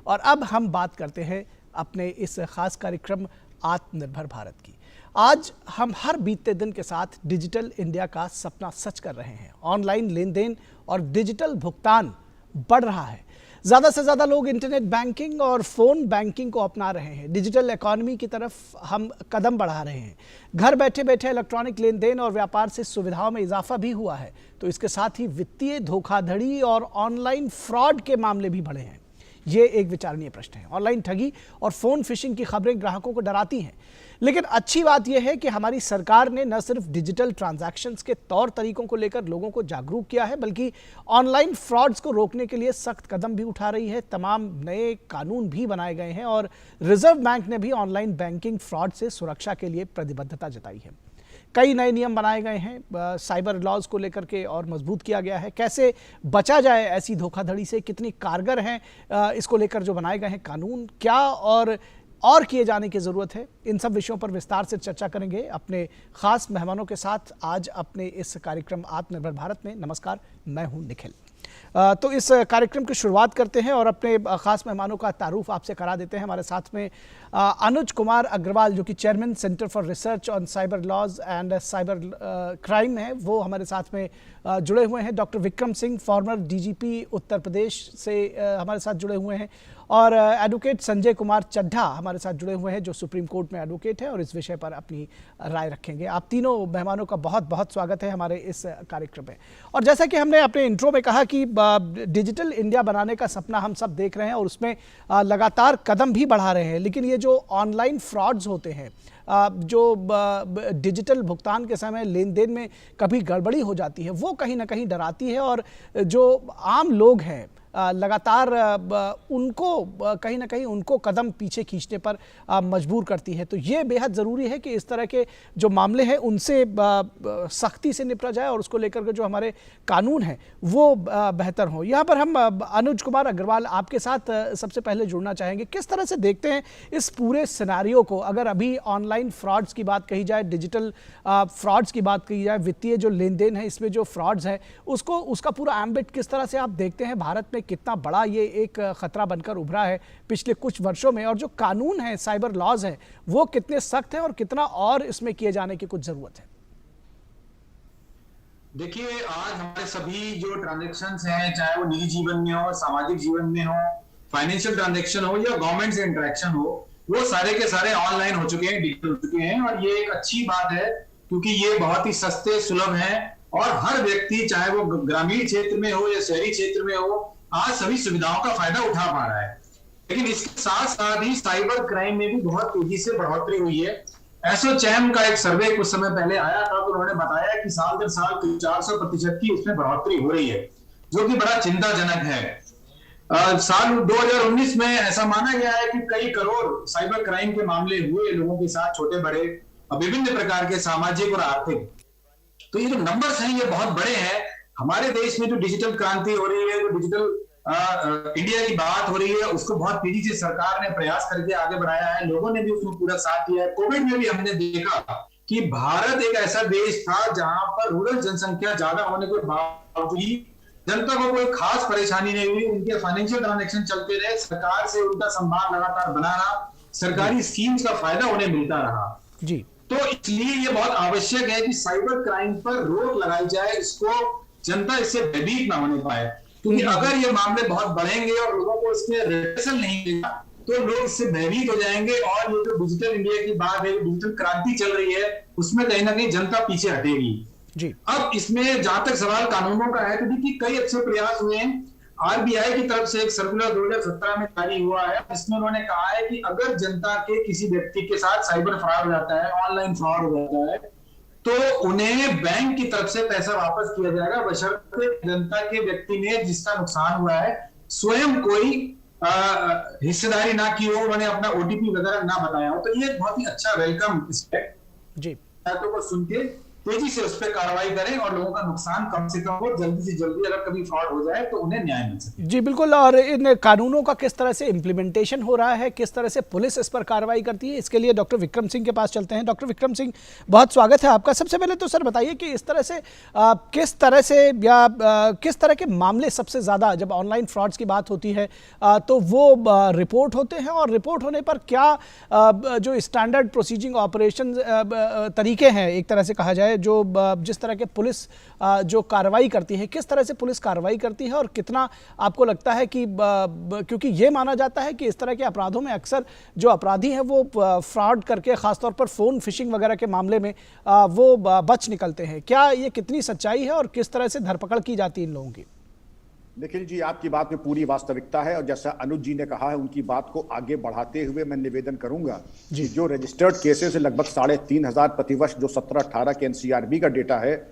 और अब हम बात करते हैं अपने इस खास कार्यक्रम आत्मनिर्भर भारत की। आज हम हर बीतते दिन के साथ डिजिटल इंडिया का सपना सच कर रहे हैं। ऑनलाइन लेन देन और डिजिटल भुगतान बढ़ रहा है। ज़्यादा से ज़्यादा लोग इंटरनेट बैंकिंग और फ़ोन बैंकिंग को अपना रहे हैं। डिजिटल इकॉनमी की तरफ हम कदम बढ़ा रहे हैं। घर बैठे बैठे इलेक्ट्रॉनिक लेन देन और व्यापार से सुविधाओं में इजाफा भी हुआ है, तो इसके साथ ही वित्तीय धोखाधड़ी और ऑनलाइन फ्रॉड के मामले भी बढ़े हैं। ये एक विचारणीय प्रश्न है। ऑनलाइन ठगी और फ़ोन फिशिंग की खबरें ग्राहकों को डराती हैं, लेकिन अच्छी बात यह है कि हमारी सरकार ने न सिर्फ डिजिटल ट्रांजैक्शंस के तौर तरीकों को लेकर लोगों को जागरूक किया है, बल्कि ऑनलाइन फ्रॉड्स को रोकने के लिए सख्त कदम भी उठा रही है। तमाम नए कानून भी बनाए गए हैं और रिजर्व बैंक ने भी ऑनलाइन बैंकिंग फ्रॉड से सुरक्षा के लिए प्रतिबद्धता जताई है। कई नए नियम बनाए गए हैं। साइबर लॉज को लेकर के और मजबूत किया गया है। कैसे बचा जाए ऐसी धोखाधड़ी से, कितनी कारगर हैं इसको लेकर जो बनाए गए हैं कानून, क्या और किए जाने की ज़रूरत है, इन सब विषयों पर विस्तार से चर्चा करेंगे अपने खास मेहमानों के साथ आज अपने इस कार्यक्रम आत्मनिर्भर भारत में। नमस्कार, मैं हूं निखिल। तो इस कार्यक्रम की शुरुआत करते हैं और अपने खास मेहमानों का तारुफ आपसे करा देते हैं। हमारे साथ में अनुज कुमार अग्रवाल, जो कि chairman center for research on cyber laws and cyber crime है, वो हमारे साथ में जुड़े हुए हैं। Doctor Vikram Singh, former DGP Uttar Pradesh से हमारे साथ जुड़े हुए हैं। और एडवोकेट संजय कुमार चड्ढा हमारे साथ जुड़े हुए हैं, जो सुप्रीम कोर्ट में एडवोकेट हैं और इस विषय पर अपनी राय रखेंगे। आप तीनों मेहमानों का बहुत बहुत स्वागत है हमारे इस कार्यक्रम में। और जैसा कि हमने अपने इंट्रो में कहा कि डिजिटल इंडिया बनाने का सपना हम सब देख रहे हैं और उसमें लगातार कदम भी बढ़ा रहे हैं, लेकिन ये जो ऑनलाइन फ्रॉड्स होते हैं, जो डिजिटल भुगतान के समय लेन देन में कभी गड़बड़ी हो जाती है, वो कहीं ना कहीं डराती है और जो आम लोग हैं लगातार उनको कहीं ना कहीं उनको कदम पीछे खींचने पर मजबूर करती है। तो ये बेहद ज़रूरी है कि इस तरह के जो मामले हैं उनसे सख्ती से निपटा जाए और उसको लेकर के जो हमारे कानून हैं वो बेहतर हों। यहाँ पर हम अनुज कुमार अग्रवाल आपके साथ सबसे पहले जुड़ना चाहेंगे। किस तरह से देखते हैं इस पूरे सिनारियो को? अगर अभी ऑनलाइन फ्रॉड्स की बात कही जाए, डिजिटल फ्रॉड्स की बात कही जाए, वित्तीय जो लेन देन है इसमें जो फ्रॉड्स हैं उसका पूरा एम्बिट किस तरह से आप देखते हैं? भारत में कितना बड़ा ये एक खतरा बनकर उभरा है पिछले कुछ वर्षों में, और जो कानून है, साइबर लॉज है, वो कितने सख्त हैं और कितना और इसमें किए जाने की कुछ जरूरत है? देखिए, आज हमारे सभी जो ट्रांजैक्शंस हैं, चाहे वो निजी जीवन में हो, सामाजिक जीवन में हो, फाइनेंशियल ट्रांजैक्शन हो या गवर्नमेंट से इंटरेक्शन हो, वो सारे के सारे ऑनलाइन हो चुके हैं, डिजिटल हो चुके हैं। और ये एक अच्छी बात है क्योंकि ये बहुत ही सस्ते, सुलभ हैं और हर व्यक्ति, चाहे वो ग्रामीण क्षेत्र में हो या शहरी क्षेत्र में हो, आज सभी सुविधाओं का फायदा उठा पा रहा है। लेकिन इसके साथ साथ ही साइबर क्राइम में भी बहुत तेजी से बढ़ोतरी हुई है। एसोचैम का एक सर्वे कुछ समय पहले आया था, तो उन्होंने बताया कि साल दर साल 400% की इसमें बढ़ोतरी हो रही है, जो कि बड़ा चिंताजनक है। साल 2019 में ऐसा माना गया है कि कई करोड़ साइबर क्राइम के मामले हुए लोगों के साथ, छोटे बड़े विभिन्न प्रकार के सामाजिक और आर्थिक। तो ये जो नंबर्स हैं ये बहुत बड़े हैं। हमारे देश में जो डिजिटल क्रांति हो रही है, जो डिजिटल इंडिया की बात हो रही है, उसको बहुत तेजी से सरकार ने प्रयास करके आगे बढ़ाया है। लोगों ने भी उसमें पूरा साथ दिया है। कोविड में भी हमने देखा कि भारत एक ऐसा देश था जहां पर रूरल जनसंख्या ज्यादा होने के बावजूद जनता को कोई खास परेशानी नहीं हुई। उनके फाइनेंशियल ट्रांजेक्शन चलते रहे, सरकार से उनका संवाद लगातार बना रहा, सरकारी स्कीम्स का फायदा उन्हें मिलता रहा जी। तो इसलिए ये बहुत आवश्यक है कि साइबर क्राइम पर रोक लगाई जाए, इसको जनता इससे भयभीत ना होने पाए। क्योंकि अगर ये मामले बहुत बढ़ेंगे और लोगों को इसमें रिएक्शन नहीं मिलेगा तो लोग इससे भयभीत हो जाएंगे और ये जो डिजिटल इंडिया की बात है, डिजिटल क्रांति चल रही है, उसमें कहीं ना कहीं जनता पीछे हटेगी जी। अब इसमें जहां तक सवाल कानूनों का है, तो देखिए कई अच्छे प्रयास हुए हैं। आरबीआई की तरफ से एक सर्कुलर 2017 में जारी हुआ है, जिसमें उन्होंने कहा है कि अगर जनता के किसी व्यक्ति के साथ साइबर फ्रॉड हो जाता है, ऑनलाइन फ्रॉड हो जाता है, तो उन्हें बैंक की तरफ से पैसा वापस किया जाएगा, बशर्ते जनता के व्यक्ति ने जिसका नुकसान हुआ है स्वयं कोई हिस्सेदारी ना की हो, उन्होंने अपना ओटीपी वगैरह ना बताया हो। तो ये बहुत ही अच्छा वेलकम स्टेप जी को सुन के तेजी से उस पर कार्रवाई करें और लोगों का नुकसान कम से कम हो, जल्दी से जल्दी अगर कभी फ्रॉड हो जाए तो उन्हें न्याय मिल सके। जी बिल्कुल। और इन कानूनों का किस तरह से इम्प्लीमेंटेशन हो रहा है, किस तरह से पुलिस इस पर कार्रवाई करती है, इसके लिए डॉक्टर विक्रम सिंह के पास चलते हैं। डॉक्टर विक्रम सिंह, बहुत स्वागत है आपका। सबसे पहले तो सर बताइए कि इस तरह से किस तरह से या किस तरह के मामले सबसे ज़्यादा, जब ऑनलाइन फ्रॉड्स की बात होती है तो वो रिपोर्ट होते हैं, और रिपोर्ट होने पर क्या जो स्टैंडर्ड प्रोसीजिंग ऑपरेशन तरीके हैं, एक तरह से कहा जाए, जो जिस तरह के पुलिस जो कार्रवाई करती है, किस तरह से पुलिस कार्रवाई करती है, और कितना आपको लगता है कि क्योंकि ये माना जाता है कि इस तरह के अपराधों में अक्सर जो अपराधी हैं वो फ्रॉड करके, खासतौर पर फ़ोन फिशिंग वगैरह के मामले में वो बच निकलते हैं, क्या ये कितनी सच्चाई है और किस तरह से धरपकड़ की जाती है इन लोगों की? निखिल जी, आपकी बात में पूरी वास्तविकता है, और जैसा अनुज जी ने कहा है, उनकी बात को आगे बढ़ाते हुए मैं निवेदन करूंगा कि जो रजिस्टर्ड केसेस है लगभग 3,500 प्रतिवर्ष, जो 17-18 के एनसीआरबी का डेटा है,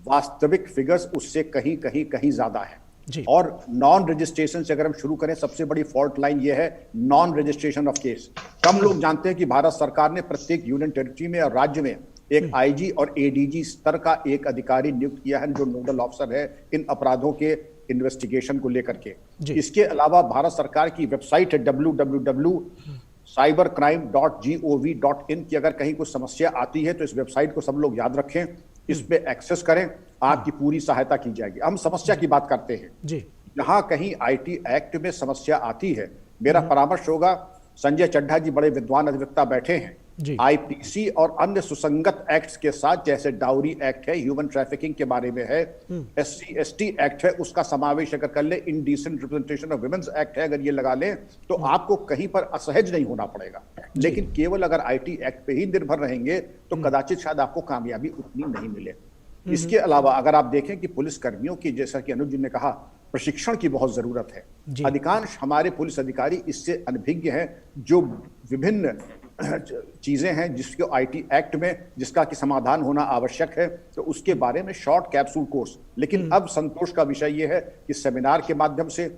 वास्तविक फिगर्स उससे कहीं कहीं कहीं ज्यादा है। और नॉन रजिस्ट्रेशन से अगर हम शुरू करें, सबसे बड़ी फॉल्ट लाइन यह है नॉन रजिस्ट्रेशन ऑफ केस। कम लोग जानते हैं कि भारत सरकार ने प्रत्येक यूनियन टेरिटरी में और राज्य में एक आईजी और एडीजी स्तर का एक अधिकारी नियुक्त किया है, जो नोडल ऑफिसर है इन अपराधों के इन्वेस्टिगेशन को लेकर के। इसके अलावा भारत सरकार की वेबसाइट है www.cybercrime.gov.in की अगर कहीं कुछ समस्या आती है तो इस वेबसाइट को सब लोग याद रखें, इस पे एक्सेस करें, आपकी पूरी सहायता की जाएगी। हम समस्या की बात करते हैं जी। जहां कहीं आईटी एक्ट में समस्या आती है, मेरा परामर्श होगा, संजय चड्ढा जी बड़े विद्वान अधिवक्ता बैठे हैं, आईपीसी और अन्य सुसंगत एक्ट्स के साथ, जैसे डाउरी एक्ट है, ह्यूमन ट्रैफिकिंग के बारे में है, SC/ST एक्ट है, उसका समावेश अगर कर ले, indecent representation of women's act है, अगर ये लगा लें तो आपको कहीं पर असहज नहीं होना पड़ेगा। लेकिन केवल अगर आईटी एक्ट पे ही निर्भर रहेंगे तो कदाचित शायद आपको कामयाबी उतनी नहीं मिले। इसके अलावा अगर आप देखें कि पुलिस कर्मियों की, जैसा कि अनुज जी ने कहा, प्रशिक्षण की बहुत जरूरत है। अधिकांश हमारे पुलिस अधिकारी इससे अनभिज्ञ हैं, जो विभिन्न चीजें हैं जिसके आईटी एक्ट में जिसका कि समाधान होना आवश्यक है, तो उसके बारे में शॉर्ट कैप्सूल कोर्स। लेकिन अब संतोष का विषय यह है कि सेमिनार के माध्यम से,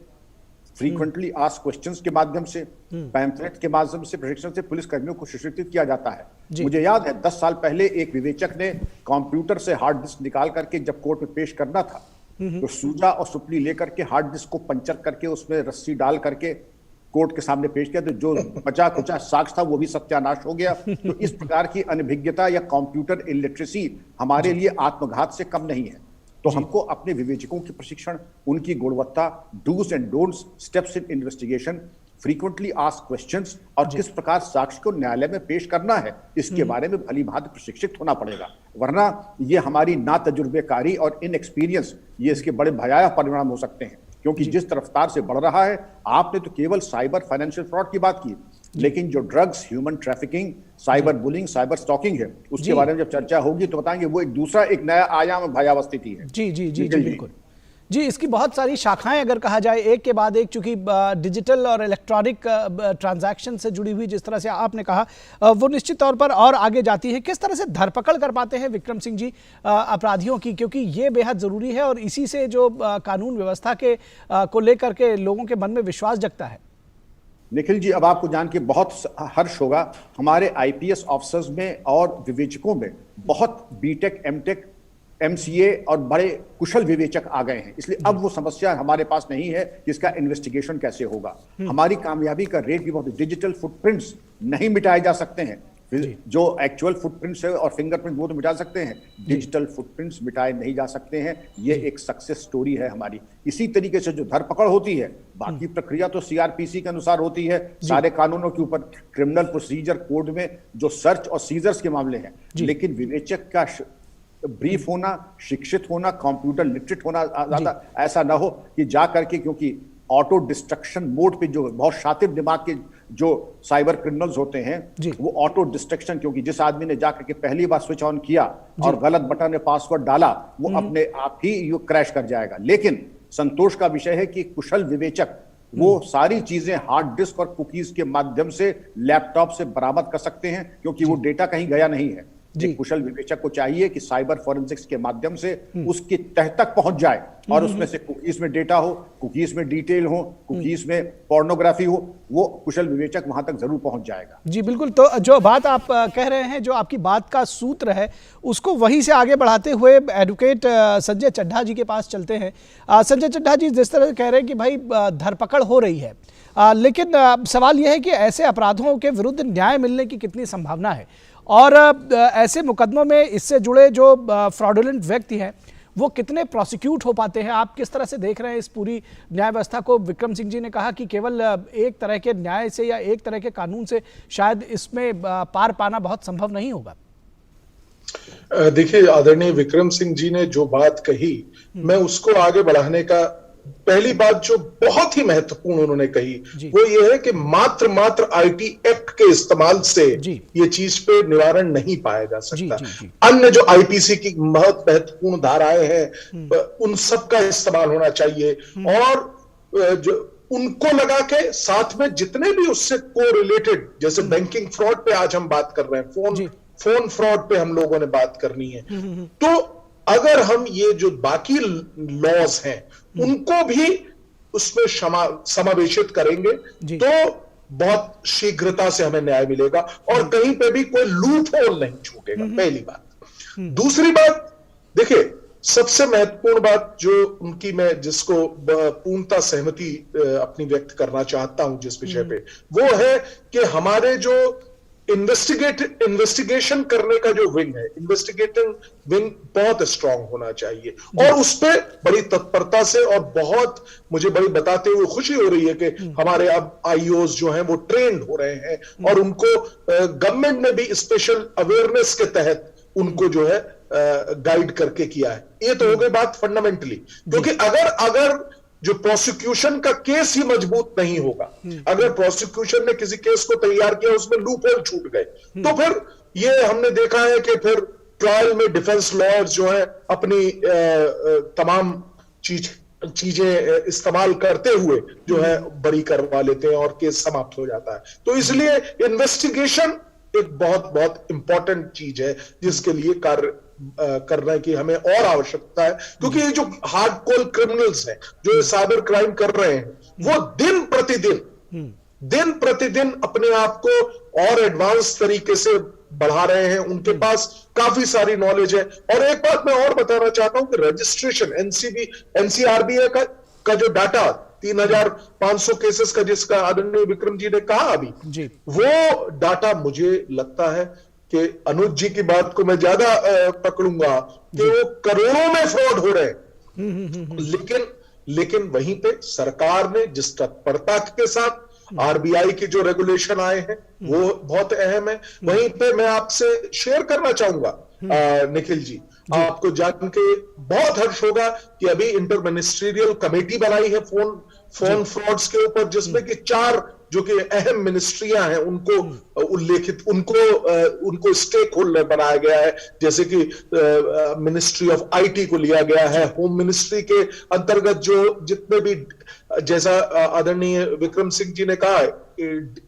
फ्रीक्वेंटली आस्क्ड क्वेश्चंस के माध्यम से, पैम्फलेट के माध्यम से, प्रशिक्षण से पुलिस कर्मियों को सुशिक्षित किया जाता है। मुझे याद है 10 साल पहले एक विवेचक ने कंप्यूटर से हार्ड डिस्क निकाल करके जब कोर्ट में पेश करना था, तो सूजा और सुपली लेकर के हार्ड डिस्क को पंचर करके उसमें रस्सी डाल करके कोर्ट के सामने पेश किया, तो जो बचा कुचा साक्ष्य था वो भी सत्यानाश हो गया। तो इस प्रकार की अनभिज्ञता या कंप्यूटर इलिटरेसी हमारे लिए आत्मघात से कम नहीं है। तो हमको अपने विवेचकों की प्रशिक्षण, उनकी गुणवत्ता, do's and don'ts, steps in investigation, frequently asked questions और किस प्रकार साक्ष्य को न्यायालय में पेश करना है, इसके बारे में भली भांति प्रशिक्षित होना पड़ेगा। वरना ये हमारी ना तजुर्बेकारी और इनएक्सपीरियंस, ये इसके बड़े भयावह परिणाम हो सकते हैं। क्योंकि जिस रफ्तार से बढ़ रहा है, आपने तो केवल साइबर फाइनेंशियल फ्रॉड की बात की, लेकिन जो drugs, human trafficking, cyber bullying, cyber stalking है, उसके बारे में जब चर्चा होगी तो बताएंगे, वो एक नया आयाम भयावह स्थिति है। जी जी जी जी बिल्कुल जी। इसकी बहुत सारी शाखाएं अगर कहा जाए, एक के बाद एक, चूंकि डिजिटल और इलेक्ट्रॉनिक ट्रांजैक्शन से जुड़ी हुई, जिस तरह से आपने कहा, वो निश्चित तौर पर और आगे जाती है। किस तरह से धरपकड़ कर पाते हैं विक्रम सिंह जी अपराधियों की, क्योंकि ये बेहद ज़रूरी है और इसी से जो कानून व्यवस्था के को लेकर के लोगों के मन में विश्वास जगता है। निखिल जी, अब आपको जान के बहुत हर्ष होगा, हमारे आईपीएस ऑफिसर्स में और विवेचकों में बहुत बीटेक, एमटेक, एमसीए और बड़े कुशल विवेचक आ गए हैं। इसलिए अब वो समस्या हमारे पास नहीं है कि इसका इन्वेस्टिगेशन कैसे होगा। हमारी कामयाबी का रेट भी बहुत, डिजिटल फुटप्रिंट्स नहीं मिटाए जा सकते हैं, जो एक्चुअल फुटप्रिंट्स है और फिंगरप्रिंट वो तो मिटा सकते हैं, डिजिटल फुटप्रिंट्स मिटाए नहीं जा सकते हैं। ये एक सक्सेस स्टोरी है हमारी। इसी तरीके से जो धरपकड़ होती है, बाकी प्रक्रिया तो सीआरपीसी के अनुसार होती है, सारे कानूनों के ऊपर, क्रिमिनल प्रोसीजर कोड में जो सर्च और सीजर्स के मामले हैं। लेकिन विवेचक का ब्रीफ होना, शिक्षित होना, कंप्यूटर लिटरेट होना, ज्यादा ऐसा ना हो कि जा करके, क्योंकि ऑटो डिस्ट्रक्शन मोड पे जो बहुत शातिर दिमाग के जो साइबर क्रिमिनल्स होते हैं, वो ऑटो डिस्ट्रक्शन, क्योंकि जिस आदमी ने जाकर के पहली बार स्विच ऑन किया और गलत बटन में पासवर्ड डाला, वो अपने आप ही ये क्रैश कर जाएगा। लेकिन संतोष का विषय है कि कुशल विवेचक वो सारी चीजें हार्ड डिस्क और कुकीज के माध्यम से लैपटॉप से बरामद कर सकते हैं, क्योंकि वो डेटा कहीं गया नहीं है। एक कुशल विवेचक को चाहिए कि साइबर फॉरेंसिक्स के माध्यम से उसकी तह तक पहुंच जाए और उसमें से कुकीज में डेटा हो, कुकीज में डिटेल हो, कुकीज में पोर्नोग्राफी हो, वो कुशल विवेचक वहां तक जरूर पहुंच जाएगा। जी बिल्कुल। तो जो बात आप कह रहे हैं, जो आपकी बात का सूत्र है, उसको वहीं से आगे बढ़ाते हुए एडवोकेट संजय चड्ढा जी के पास चलते हैं। संजय चड्ढा जी, जिस तरह कह रहे हैं कि भाई धरपकड़ हो रही है, लेकिन सवाल यह है कि ऐसे अपराधों के विरुद्ध न्याय मिलने की कितनी संभावना है, और ऐसे मुकदमों में इससे जुड़े जो फ्रॉडुलेंट व्यक्ति हैं वो कितने प्रोसिक्यूट हो पाते हैं? आप किस तरह से देख रहे हैं इस पूरी न्याय व्यवस्था को? विक्रम सिंह जी ने कहा कि केवल एक तरह के न्याय से या एक तरह के कानून से शायद इसमें पार पाना बहुत संभव नहीं होगा। देखिए, आदरणीय विक्रम सिंह जी ने जो बात कही, मैं उसको आगे बढ़ाने का, पहली बात जो बहुत ही महत्वपूर्ण उन्होंने कही वो ये है कि मात्र आईटी एक्ट के इस्तेमाल से ये चीज पे निवारण नहीं पाया जा सकता। अन्य जो आईपीसी की बहुत महत्वपूर्ण धाराएं हैं उन सब का इस्तेमाल होना चाहिए, और जो उनको लगा के साथ में जितने भी उससे को रिलेटेड, जैसे बैंकिंग फ्रॉड पे आज हम बात कर रहे हैं, फोन फ्रॉड पे हम लोगों ने बात करनी है, तो अगर हम ये जो बाकी लॉज हैं उनको भी उसमें समावेशित करेंगे तो बहुत शीघ्रता से हमें न्याय मिलेगा और कहीं पे भी कोई लूप होल नहीं छूटेगा। पहली बात। दूसरी बात, देखिए सबसे महत्वपूर्ण बात जो उनकी, मैं जिसको पूर्णता सहमति अपनी व्यक्त करना चाहता हूं जिस विषय पे, वो है कि हमारे जो इन्वेस्टिगेशन करने का जो विंग है, इन्वेस्टिगेटिंग विंग बहुत स्ट्रांग होना चाहिए और उस पे बड़ी तत्परता से, और बहुत मुझे बड़ी बताते हुए खुशी हो रही है कि हमारे अब आईओज जो हैं वो ट्रेंड हो रहे हैं और उनको गवर्नमेंट ने भी स्पेशल अवेयरनेस के तहत उनको जो है गाइड करके किया है। ये तो हो गई बात फंडामेंटली, क्योंकि अगर जो प्रोसिक्यूशन का केस ही मजबूत नहीं होगा, अगर प्रोसिक्यूशन ने किसी केस को तैयार किया उसमें लूप होल छूट गए, तो फिर ये हमने देखा है कि फिर ट्रायल में डिफेंस लॉयर्स जो है अपनी तमाम चीजें इस्तेमाल करते हुए जो है बरी करवा लेते हैं और केस समाप्त हो जाता है। तो इसलिए इन्वेस्टिगेशन एक बहुत इंपॉर्टेंट चीज है जिसके लिए कार्य करने की हमें और आवश्यकता है, क्योंकि ये जो हार्डकोर क्रिमिनल्स हैं जो साइबर क्राइम कर रहे हैं वो दिन प्रतिदिन अपने आप को और एडवांस तरीके से बढ़ा रहे हैं, उनके पास काफी सारी नॉलेज है। और एक बात मैं और बताना चाहता हूं कि रजिस्ट्रेशन एनसीआरबी का जो डाटा 3500 केसेस का जिसका आदरणीय विक्रम जी ने कहा अभी, वो डाटा मुझे लगता है कि अनुज जी की बात को मैं ज्यादा पकड़ूंगा कि वो करोड़ों में फ्रॉड हो रहे हैं, लेकिन वहीं पे सरकार ने जिस तत्परता के साथ आरबीआई के जो रेगुलेशन आए हैं वो बहुत अहम है। वहीं पे मैं आपसे शेयर करना चाहूंगा निखिल जी, आपको जान के बहुत हर्ष होगा कि अभी इंटर मिनिस्ट्रियल कमेटी बनाई है फोन फ्रॉड्स के ऊपर, जिसमें कि 4 जो कि अहम मिनिस्ट्रियां हैं उनको उनको स्टेक होल्डर बनाया गया है, जैसे कि मिनिस्ट्री ऑफ आईटी को लिया गया है, होम मिनिस्ट्री के अंतर्गत जो जितने भी, जैसा आदरणीय विक्रम सिंह जी ने कहा,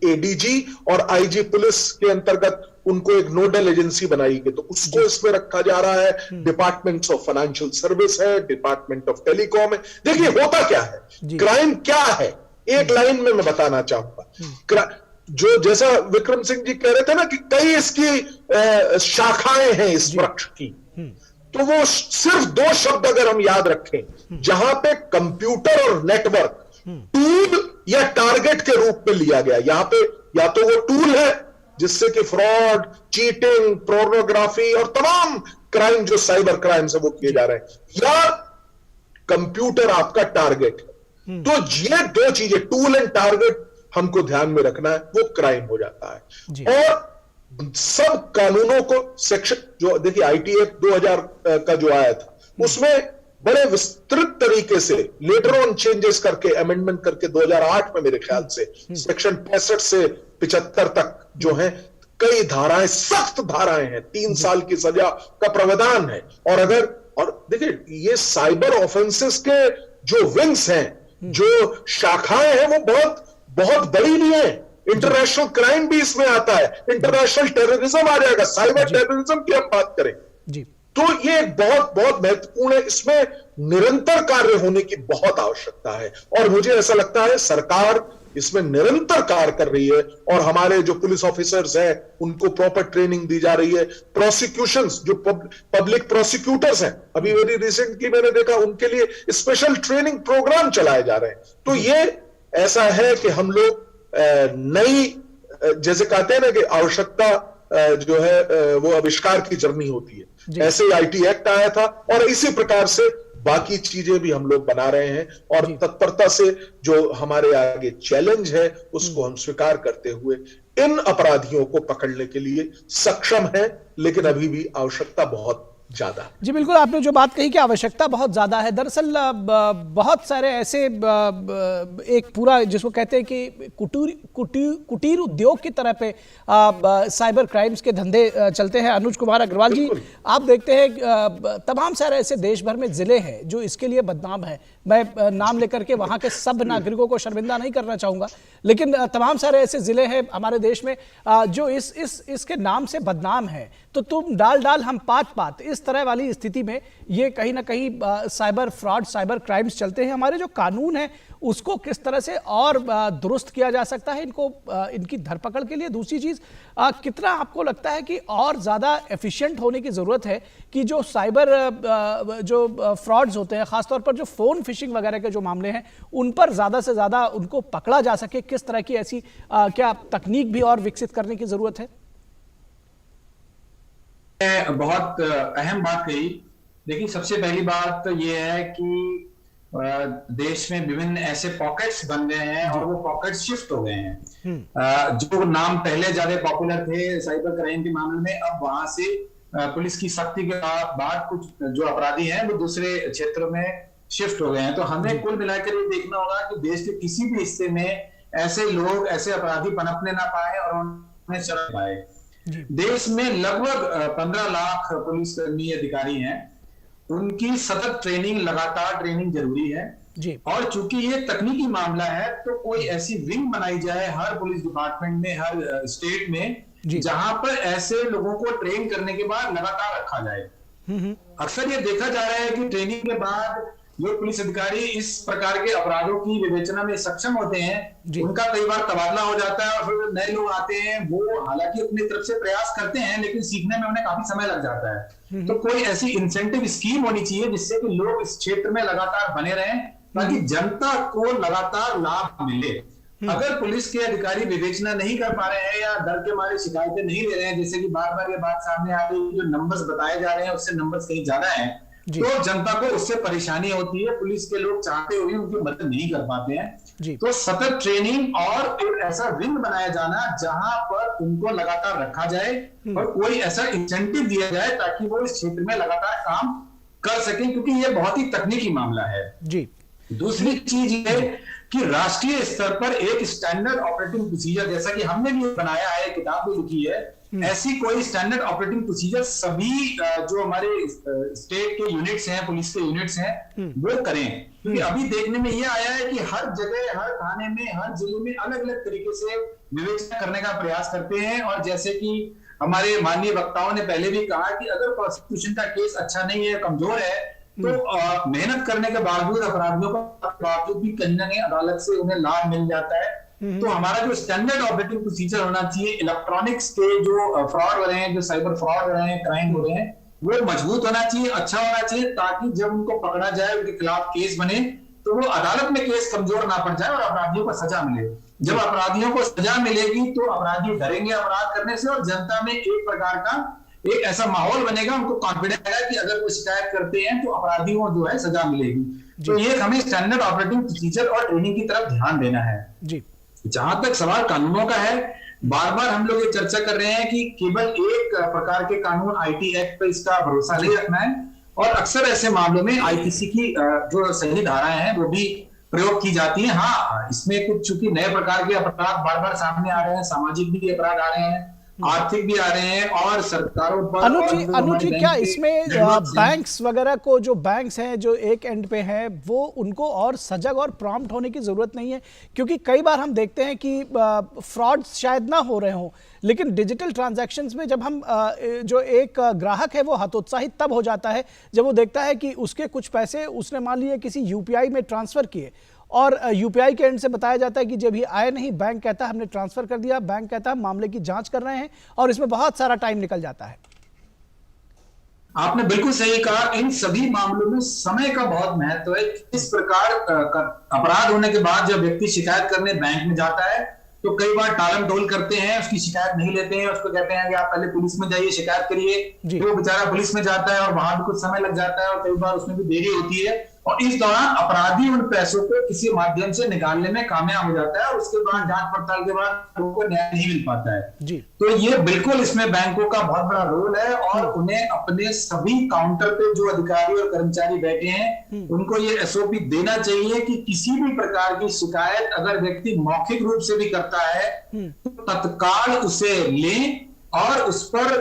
एडीजी और आईजी पुलिस के अंतर्गत उनको एक नोडल एजेंसी बनाई गई, तो उसको इसमें रखा जा रहा है। डिपार्टमेंट्स ऑफ फाइनेंशियल सर्विस है, डिपार्टमेंट ऑफ टेलीकॉम है। देखिए होता क्या है, क्राइम क्या है, एक लाइन में मैं बताना चाहूंगा। जो जैसा विक्रम सिंह जी कह रहे थे ना कि कई इसकी शाखाएं हैं इस वृक्ष की, तो वो सिर्फ 2 शब्द अगर हम याद रखें, जहां पे कंप्यूटर और नेटवर्क टूल या टारगेट के रूप में लिया गया, यहां पे या तो वो टूल है जिससे कि फ्रॉड, चीटिंग, पोर्नोग्राफी और तमाम क्राइम जो साइबर क्राइम से वो किए जा रहे हैं, या कंप्यूटर आपका टारगेट है। तो ये 2 चीजें, टूल एंड टारगेट, हमको ध्यान में रखना है, वो क्राइम हो जाता है। और सब कानूनों को सेक्शन, जो देखिए आईटी एक्ट 2000 का जो आया था उसमें बड़े विस्तृत तरीके से लेटर ऑन चेंजेस करके, अमेंडमेंट करके 2008 में मेरे ख्याल से सेक्शन 65 से 75 तक जो है कई धाराएं, सख्त धाराएं हैं, 3 साल की सजा का प्रावधान है। और देखिए ये साइबर ऑफेंसेस के जो विंग्स हैं, जो शाखाएं हैं, वो बहुत बड़ी नहीं है। इंटरनेशनल क्राइम भी इसमें आता है, इंटरनेशनल टेररिज्म आ जाएगा, साइबर टेररिज्म की हम बात करें जी। तो ये बहुत बहुत महत्वपूर्ण है। इसमें निरंतर कार्य होने की बहुत आवश्यकता है और मुझे ऐसा लगता है सरकार इसमें निरंतर कार्य कर रही है और हमारे जो पुलिस ऑफिसर्स हैं उनको प्रॉपर ट्रेनिंग दी जा रही है। प्रोसिक्यूशंस जो पब्लिक प्रोसिक्यूटर्स हैं, अभी वेरी रिसेंटली मैंने देखा उनके लिए स्पेशल ट्रेनिंग प्रोग्राम चलाए जा रहे हैं। तो ये ऐसा है कि हम लोग नई, जैसे कहते हैं ना कि आवश्यकता जो है वो आविष्कार की जर्नी होती है, ऐसे ही आईटी एक्ट आया था और इसी प्रकार से बाकी चीजें भी हम लोग बना रहे हैं और तत्परता से जो हमारे आगे चैलेंज है उसको हम स्वीकार करते हुए इन अपराधियों को पकड़ने के लिए सक्षम है, लेकिन अभी भी आवश्यकता बहुत ज्यादा। जी बिल्कुल, आपने जो बात कही कि आवश्यकता बहुत ज़्यादा है। दरअसल बहुत सारे ऐसे एक पूरा जिसको कहते हैं कि कुटीर उद्योग की तरह पे साइबर क्राइम्स के धंधे चलते हैं। अनुज कुमार अग्रवाल जी, आप देखते हैं तमाम सारे ऐसे देश भर में ज़िले हैं जो इसके लिए बदनाम हैं। मैं नाम लेकर के वहाँ के सब नागरिकों को शर्मिंदा नहीं करना चाहूँगा, लेकिन तमाम सारे ऐसे ज़िले हैं हमारे देश में जो इसके नाम से बदनाम हैं। तो तुम डाल हम पात इस तरह वाली स्थिति में ये कहीं ना कहीं साइबर फ्रॉड, साइबर क्राइम्स चलते हैं। हमारे जो कानून है उसको किस तरह से और दुरुस्त किया जा सकता है इनको, इनकी धरपकड़ के लिए? दूसरी चीज, कितना आपको लगता है कि और ज्यादा एफिशिएंट होने की जरूरत है कि जो साइबर जो फ्रॉड्स होते हैं, खासतौर पर जो फोन फिशिंग वगैरह के जो मामले हैं उन पर ज्यादा से ज्यादा उनको पकड़ा जा सके? किस तरह की ऐसी क्या तकनीक भी और विकसित करने की जरूरत है? बहुत अहम बात कही। देखिए, सबसे पहली बात तो ये है कि देश में विभिन्न ऐसे पॉकेट्स बन गए हैं और वो पॉकेट्स शिफ्ट हो गए हैं। जो नाम पहले ज्यादा पॉपुलर थे साइबर क्राइम के मामले में, अब वहां से पुलिस की सख्ती के बाद कुछ जो अपराधी हैं वो दूसरे क्षेत्रों में शिफ्ट हो गए हैं। तो हमें कुल मिलाकर ये देखना होगा कि देश के किसी भी हिस्से में ऐसे लोग, ऐसे अपराधी पनपने ना पाए और उन्हें शरण पाए। देश में लगभग 15 लाख पुलिसकर्मी अधिकारी हैं। उनकी सतत ट्रेनिंग, लगातार ट्रेनिंग जरूरी है जी। और चूंकि ये तकनीकी मामला है तो कोई ऐसी विंग बनाई जाए हर पुलिस डिपार्टमेंट में, हर स्टेट में, जहां पर ऐसे लोगों को ट्रेन करने के बाद लगातार रखा जाए। अक्सर ये देखा जा रहा है कि ट्रेनिंग के बाद जो पुलिस अधिकारी इस प्रकार के अपराधों की विवेचना में सक्षम होते हैं, उनका कई बार तबादला हो जाता है और फिर नए लोग आते हैं। वो हालांकि अपनी तरफ से प्रयास करते हैं लेकिन सीखने में उन्हें काफी समय लग जाता है। तो कोई ऐसी इंसेंटिव स्कीम होनी चाहिए जिससे कि लोग इस क्षेत्र में लगातार बने रहें ताकि जनता को लगातार लाभ मिले। अगर पुलिस के अधिकारी विवेचना नहीं कर पा रहे हैं या डर के मारे शिकायतें नहीं ले रहे हैं, जैसे कि बार बार ये बात सामने आ रही है, जो नंबर्स बताए जा रहे हैं उससे नंबर्स कहीं ज्यादा है, तो जनता को उससे परेशानी होती है। पुलिस के लोग चाहते हुए उनकी मदद नहीं कर पाते हैं। तो सतत ट्रेनिंग और एक ऐसा विंग बनाया जाना जहां पर उनको लगातार रखा जाए और कोई ऐसा इंसेंटिव दिया जाए ताकि वो इस क्षेत्र में लगातार काम कर सकें, क्योंकि ये बहुत ही तकनीकी मामला है जी। दूसरी चीज ये कि राष्ट्रीय स्तर पर एक स्टैंडर्ड ऑपरेटिंग प्रोसीजर, जैसा कि हमने भी बनाया है, किताब भी लिखी है, ऐसी कोई स्टैंडर्ड ऑपरेटिंग प्रोसीजर सभी जो हमारे स्टेट के यूनिट्स हैं, पुलिस के यूनिट्स हैं, वो करें। क्योंकि अभी देखने में ये आया है कि हर जगह, हर थाने में, हर जिले में अलग अलग तरीके से विवेचना करने का प्रयास करते हैं। और जैसे कि हमारे माननीय वक्ताओं ने पहले भी कहा कि अगर प्रोसिक्यूशन का केस अच्छा नहीं है, कमजोर है, तो मेहनत करने के बावजूद, अपराधियों के बावजूद भी कहीं ना कहीं अदालत से उन्हें लाभ मिल जाता है। तो हमारा जो स्टैंडर्ड ऑपरेटिंग प्रोसीजर होना चाहिए, इलेक्ट्रॉनिक्स के जो फ्रॉड हो रहे हैं, जो साइबर फ्रॉड हो रहे हैं, क्राइम हो रहे हैं, वो मजबूत होना चाहिए, अच्छा होना चाहिए, ताकि जब उनको पकड़ा जाए, उनके खिलाफ केस बने, तो वो अदालत में केस कमजोर ना पड़ जाए और अपराधियों को सजा मिले। जब अपराधियों को सजा मिलेगी तो अपराधी डरेंगे अपराध करने से और जनता में एक प्रकार का एक ऐसा माहौल बनेगा, उनको कॉन्फिडेंस आएगा कि अगर वो शिकायत करते हैं तो अपराधियों को जो है सजा मिलेगी। तो ये हमें स्टैंडर्ड ऑपरेटिंग प्रोसीजर और ट्रेनिंग की तरफ ध्यान देना है जी। जहां तक सवाल कानूनों का है, बार बार हम लोग ये चर्चा कर रहे हैं कि केवल एक प्रकार के कानून, आईटी एक्ट पे इसका भरोसा नहीं रखना है। और अक्सर ऐसे मामलों में आईपीसी की जो सही धाराएं हैं वो भी प्रयोग की जाती है। हाँ, इसमें कुछ चूंकि नए प्रकार के अपराध बार बार सामने आ रहे हैं, सामाजिक भी अपराध आ रहे हैं, आर्थिक भी आ रहे हैं और सरकारों पर। अनुज जी क्या इसमें बैंक्स वगैरह को, जो बैंक्स हैं जो एक एंड पे हैं, वो उनको और सजग और प्रॉम्प्ट होने की जरूरत नहीं है? क्योंकि कई बार हम देखते हैं कि फ्रॉड शायद ना हो रहे हों, लेकिन डिजिटल ट्रांजैक्शंस में जब हम जो एक ग्राहक है वो हतोत्साहित तब हो जाता है जब वो देखता है कि उसके कुछ पैसे उसने मान लिए किसी यूपीआई में ट्रांसफर किए और यूपीआई के एंड से बताया जाता है कि जब ये आए नहीं, बैंक कहता है हमने ट्रांसफर कर दिया, बैंक कहता है मामले की जांच कर रहे हैं, और इसमें बहुत सारा टाइम निकल जाता है। आपने बिल्कुल सही कहा, इन सभी मामलों में समय का बहुत महत्व है। इस प्रकार अपराध होने के बाद जब व्यक्ति शिकायत करने बैंक में जाता है तो कई बार टालम टोल करते हैं, उसकी शिकायत नहीं लेते हैं, उसको कहते हैं कि आप पहले पुलिस में जाइए, शिकायत करिए। तो वो बेचारा पुलिस में जाता है और वहां भी कुछ समय लग जाता है और कई बार उसमें भी देरी होती है, और इस दौरान अपराधी उन पैसों को किसी माध्यम से निकालने में कामयाब हो जाता है और उसके बाद जांच पड़ताल के बाद उनको न्याय नहीं मिल पाता है जी। तो ये बिल्कुल इसमें बैंकों का बहुत बड़ा रोल है, और उन्हें अपने सभी काउंटर पे जो अधिकारी और कर्मचारी बैठे हैं उनको ये एसओपी देना चाहिए कि किसी भी प्रकार की शिकायत अगर व्यक्ति मौखिक रूप से भी करता है तो तत्काल उसे लें और उस पर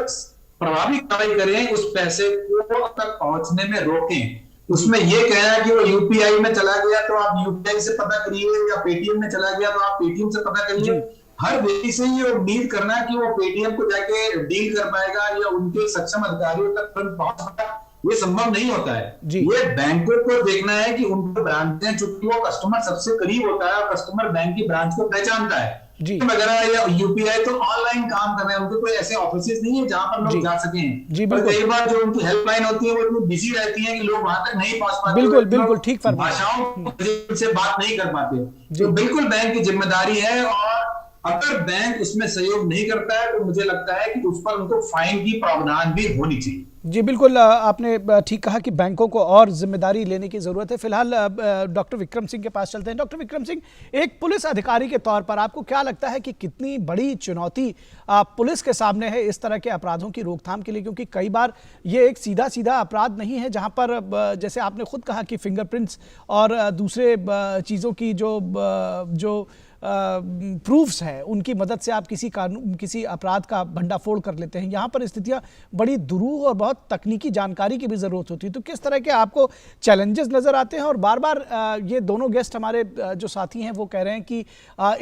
प्रभावी कार्रवाई करें, उस पैसे को तक पहुंचने में रोकें। उसमें यह कहना कि वो यूपीआई में चला गया तो आप यूपीआई से पता करिए, या पेटीएम में चला गया तो आप पेटीएम से पता करिए। हर व्यक्ति से ये उम्मीद करना कि वो पेटीएम को जाके डील कर पाएगा या उनके सक्षम अधिकारियों तक तुरंत पहुंच पाएगा, ये संभव नहीं होता है। ये बैंकों को देखना है कि उनको ब्रांचें, चूंकि वो कस्टमर सबसे करीब होता है और कस्टमर बैंक की ब्रांच को पहचानता है वगैरह, या यूपीआई तो ऑनलाइन काम कर रहे हैं, उनके कोई ऐसे ऑफिस नहीं है जहां पर लोग जा सकें। पर कई बार जो उनकी हेल्पलाइन होती है वो इतनी बिजी रहती है कि लोग वहां तक नहीं पहुंच पाते, बिल्कुल ठीक फरमाया, भाषाओं से बात नहीं कर पाते। तो बिल्कुल बैंक की जिम्मेदारी है, और अगर बैंक उसमें सहयोग नहीं करता है तो मुझे लगता है कि उस पर उनको फाइन की प्रावधान भी होनी चाहिए। जी बिल्कुल, आपने ठीक कहा कि बैंकों को और जिम्मेदारी लेने की जरूरत है। फिलहाल डॉक्टर विक्रम सिंह के पास चलते हैं। डॉक्टर विक्रम सिंह, एक पुलिस अधिकारी के तौर पर आपको क्या लगता है कि कितनी बड़ी चुनौती पुलिस के सामने है इस तरह के अपराधों की रोकथाम के लिए? क्योंकि कई बार ये एक सीधा सीधा अपराध नहीं है जहां पर जैसे आपने खुद कहा कि फिंगरप्रिंट्स और दूसरे चीज़ों की जो प्रूफ्स है उनकी मदद से आप किसी अपराध का भंडाफोड़ कर लेते हैं। यहाँ पर स्थितियाँ बड़ी दुरूह और बहुत तकनीकी जानकारी की भी ज़रूरत होती है। तो किस तरह के आपको चैलेंजेस नज़र आते हैं? और बार बार ये दोनों गेस्ट हमारे जो साथी हैं वो कह रहे हैं कि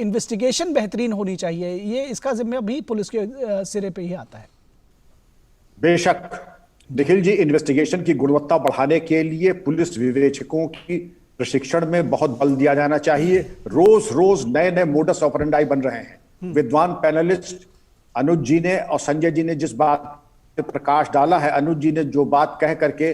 इन्वेस्टिगेशन बेहतरीन होनी चाहिए, ये इसका जिम्मा भी पुलिस के सिरे पे ही आता है। बेशक निखिल जी, इन्वेस्टिगेशन की गुणवत्ता बढ़ाने के लिए पुलिस विवेचकों की प्रशिक्षण में बहुत बल दिया जाना चाहिए। रोज रोज नए नए मोडस ऑपरेंडाई बन रहे हैं। विद्वान पैनलिस्ट अनुज जी ने और संजय जी ने जिस बात पे प्रकाश डाला है, अनुज जी ने जो बात कह करके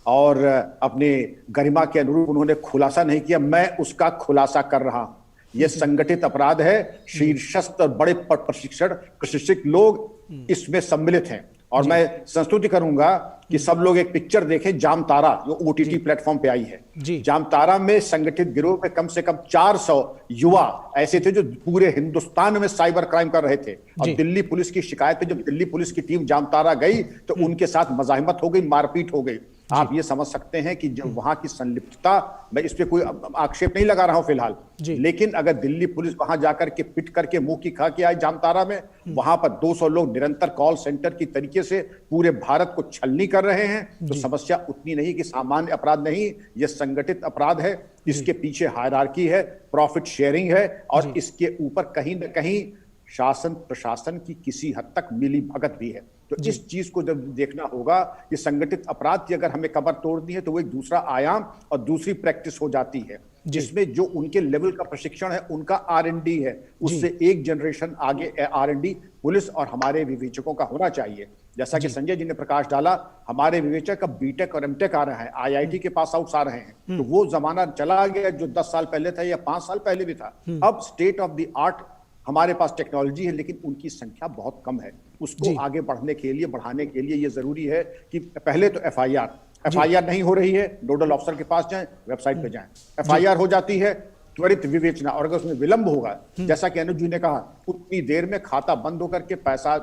और अपनी गरिमा के अनुरूप उन्होंने खुलासा नहीं किया, मैं उसका खुलासा कर रहा हूं। यह संगठित अपराध है, शीर्षस्थ और बड़े प्रशिक्षित लोग इसमें सम्मिलित हैं। और मैं संस्तुति करूंगा कि सब लोग एक पिक्चर देखें, जामतारा, जो ओटीटी प्लेटफॉर्म पे आई है। जामतारा में संगठित गिरोह में कम से कम 400 युवा ऐसे थे जो पूरे हिंदुस्तान में साइबर क्राइम कर रहे थे। और दिल्ली पुलिस की शिकायत पे जब दिल्ली पुलिस की टीम जामतारा गई तो उनके साथ मजाहिमत हो गई, मारपीट हो गई। आप ये समझ सकते हैं कि जब वहां की संलिप्तता, मैं इस पे कोई आक्षेप नहीं लगा रहा हूं फिलहाल, लेकिन अगर दिल्ली पुलिस वहां जाकर के पिट करके मुंह की खा के आई जामतारा में, वहां पर 200 लोग निरंतर कॉल सेंटर की तरीके से पूरे भारत को छलनी कर रहे हैं, तो समस्या उतनी नहीं कि सामान्य अपराध नहीं, यह संगठित अपराध है। इसके पीछे हायरार्की है, प्रॉफिट शेयरिंग है, और इसके ऊपर कहीं ना कहीं शासन प्रशासन की किसी हद तक मिली भगत भी है। तो इस चीज को जब देखना होगा कि संगठित अपराध की अगर हमें कमर तोड़नी है तो वो एक दूसरा आयाम और दूसरी प्रैक्टिस हो जाती है, जिसमें जो उनके लेवल का प्रशिक्षण है, उनका R&D है, उससे एक जनरेशन आगे R&D पुलिस और हमारे विवेचकों का होना चाहिए। जैसा कि संजय जी ने प्रकाश डाला, हमारे विवेचक अब बीटेक और एमटेक आ रहा है, IIT के पास आउट्स आ रहे हैं। तो वो जमाना चला गया जो 10 साल पहले था या 5 साल पहले भी था। अब स्टेट ऑफ द आर्ट हमारे पास टेक्नोलॉजी है, लेकिन उनकी संख्या बहुत कम है। उसको आगे बढ़ने के लिए, बढ़ाने के लिए ये जरूरी है कि पहले तो FIR नहीं हो रही है, नोडल अफसर के पास जाएं, वेबसाइट पे जाएं, FIR हो जाती है, त्वरित विवेचना, और अगर उसमें विलंब होगा, जैसा कि अनुज जी ने कहा, उतनी देर में खाता बंद होकर के पैसा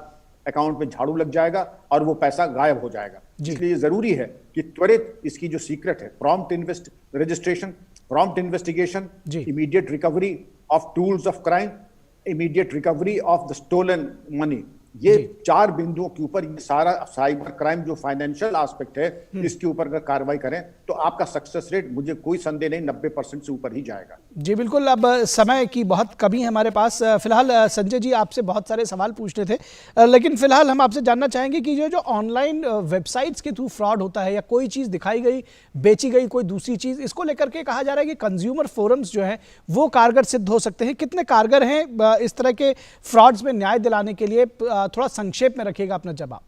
अकाउंट में झाड़ू लग जाएगा और वो पैसा गायब हो जाएगा। इसलिए जरूरी है कि त्वरित इसकी जो सीक्रेट है, prompt registration, prompt investigation, immediate recovery of tools of crime, immediate recovery of the stolen money, ये 4 बिंदुओं के ऊपर ये सारा साइबर क्राइम जो फाइनेंशियल एस्पेक्ट है, इसके ऊपर अगर कार्रवाई करें तो आपका सक्सेस रेट, मुझे कोई संदेह नहीं, 90% से ऊपर ही जाएगा। जी बिल्कुल। अब समय की बहुत कमी है हमारे पास। फिलहाल संजय जी आपसे बहुत सारे सवाल पूछने थे, लेकिन फिलहाल हम आपसे जानना चाहेंगे कि जो ऑनलाइन वेबसाइट्स के थ्रू फ्रॉड होता है या कोई चीज़ दिखाई गई, बेची गई कोई दूसरी चीज़, इसको लेकर के कहा जा रहा है कि कंज्यूमर फोरम्स जो हैं वो कारगर सिद्ध हो सकते हैं। कितने कारगर हैं इस तरह के फ्रॉड्स में न्याय दिलाने के लिए? थोड़ा संक्षेप में रखिएगा अपना जवाब।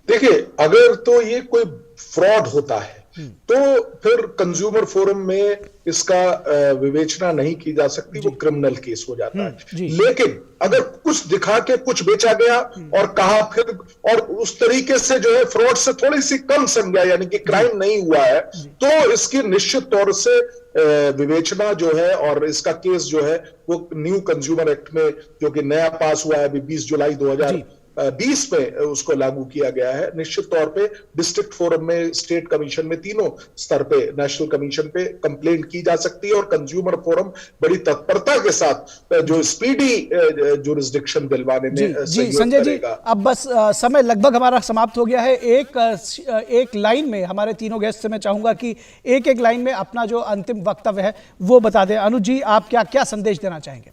देखिए, अगर तो ये कोई फ्रॉड होता है तो फिर कंज्यूमर फोरम में इसका विवेचना नहीं की जा सकती, वो क्रिमिनल केस हो जाता है। लेकिन अगर कुछ दिखा के कुछ बेचा गया और कहा फिर, और उस तरीके से जो है फ्रॉड से थोड़ी सी कम संज्ञा यानी कि क्राइम नहीं हुआ है, तो इसकी निश्चित तौर से विवेचना जो है और इसका केस जो है वो न्यू कंज्यूमर एक्ट में, जो कि नया पास हुआ है अभी 20 जुलाई 2020 में उसको लागू किया गया है, निश्चित तौर पे डिस्ट्रिक्ट फोरम में, स्टेट कमीशन में, तीनों स्तर पे, नेशनल कमीशन पे कंप्लेंट की जा सकती है और कंज्यूमर फोरम बड़ी तत्परता के साथ जो स्पीडी जुरिस्डिक्शन दिलवाने में जी संजय जी, अब बस समय लगभग हमारा समाप्त हो गया है। एक लाइन में हमारे तीनों गेस्ट से मैं चाहूंगा कि एक लाइन में अपना जो अंतिम वक्तव्य है वो बता दें। अनुज जी, आप क्या संदेश देना चाहेंगे?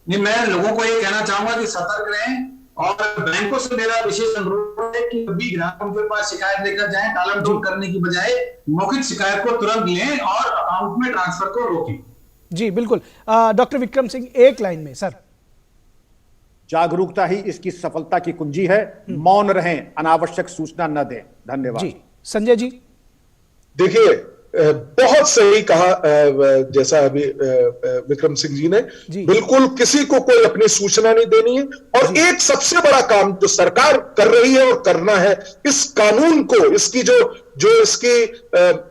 नहीं, मैं लोगों को ये कहना चाहूंगा कि सतर्क रहें और बैंकों से मेरा विशेष अनुरोध है कि कभी ग्राहक उनके पास शिकायत लेकर जाएं, टालम टोल करने की बजाय मौखिक शिकायत को तुरंत लें और अकाउंट में ट्रांसफर को रोकें। जी बिल्कुल। डॉक्टर विक्रम सिंह, एक लाइन में सर। जागरूकता ही इसकी सफलता की कुंजी है, मौन रहें, अनावश्यक सूचना न दें। धन्यवाद जी। संजय जी, देखिए बहुत सही कहा जैसा अभी विक्रम सिंह जी ने, बिल्कुल किसी को कोई अपनी सूचना नहीं देनी है। और एक सबसे बड़ा काम जो सरकार कर रही है और करना है, इस कानून को, इसकी जो इसकी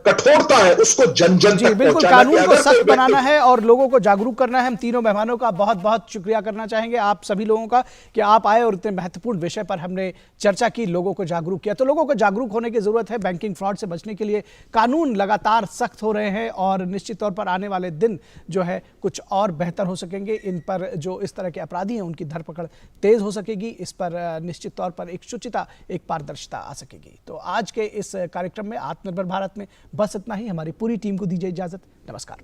कठोरता है उसको जन जन तक बिल्कुल कानून को सख्त बनाना है और लोगों को जागरूक करना है। हम तीनों मेहमानों का बहुत बहुत शुक्रिया करना चाहेंगे, आप सभी लोगों का, कि आप आए और इतने महत्वपूर्ण विषय पर हमने चर्चा की, लोगों को जागरूक किया। तो लोगों को जागरूक होने की जरूरत है। बैंकिंग फ्रॉड से बचने के लिए कानून लगातार सख्त हो रहे हैं और निश्चित तौर पर आने वाले दिन जो है कुछ और बेहतर हो सकेंगे। इन पर जो इस तरह के अपराधी हैं उनकी धरपकड़ तेज हो सकेगी। इस पर निश्चित तौर पर एक शुचिता, एक पारदर्शिता आ सकेगी। तो आज के इस कार्यक्रम में आत्मनिर्भर भारत में बस इतना ही। हमारी पूरी टीम को दीजिए इजाजत। नमस्कार।